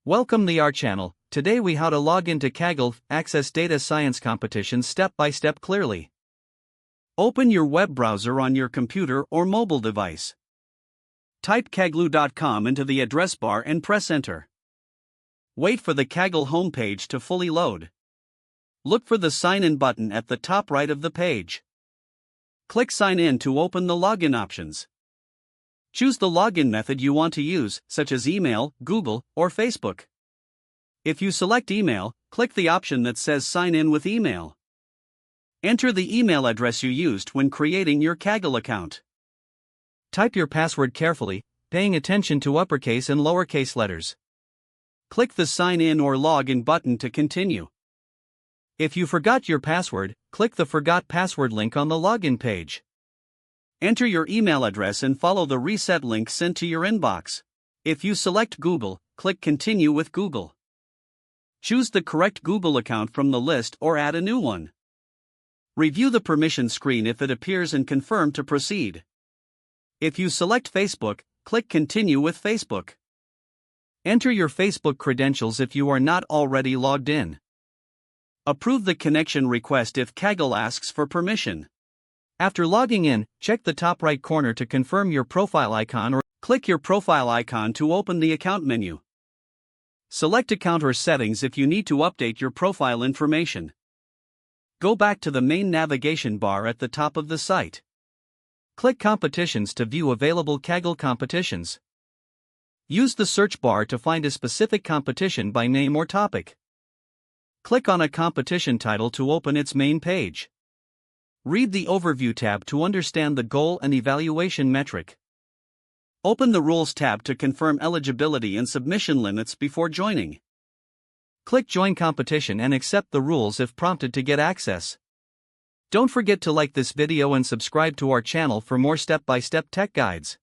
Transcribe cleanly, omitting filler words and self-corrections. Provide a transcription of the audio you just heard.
Welcome to our channel. Today we how to log into Kaggle, access data science competition step by step clearly. Open your web browser on your computer or mobile device. Type kaggle.com into the address bar and press enter. Wait for the Kaggle homepage to fully load. Look for the sign in button at the top right of the page. Click sign in to open the login options. Choose the login method you want to use, such as email, Google, or Facebook. If you select email, click the option that says Sign in with email. Enter the email address you used when creating your Kaggle account. Type your password carefully, paying attention to uppercase and lowercase letters. Click the Sign in or Login button to continue. If you forgot your password, click the Forgot Password link on the login page. Enter your email address and follow the reset link sent to your inbox. If you select Google, click Continue with Google. Choose the correct Google account from the list or add a new one. Review the permission screen if it appears and confirm to proceed. If you select Facebook, click Continue with Facebook. Enter your Facebook credentials if you are not already logged in. Approve the connection request if Kaggle asks for permission. After logging in, check the top right corner to confirm your profile icon or click your profile icon to open the account menu. Select Account or Settings if you need to update your profile information. Go back to the main navigation bar at the top of the site. Click Competitions to view available Kaggle competitions. Use the search bar to find a specific competition by name or topic. Click on a competition title to open its main page. Read the Overview tab to understand the goal and evaluation metric. Open the Rules tab to confirm eligibility and submission limits before joining. Click Join Competition and accept the rules if prompted to get access. Don't forget to like this video and subscribe to our channel for more step-by-step tech guides.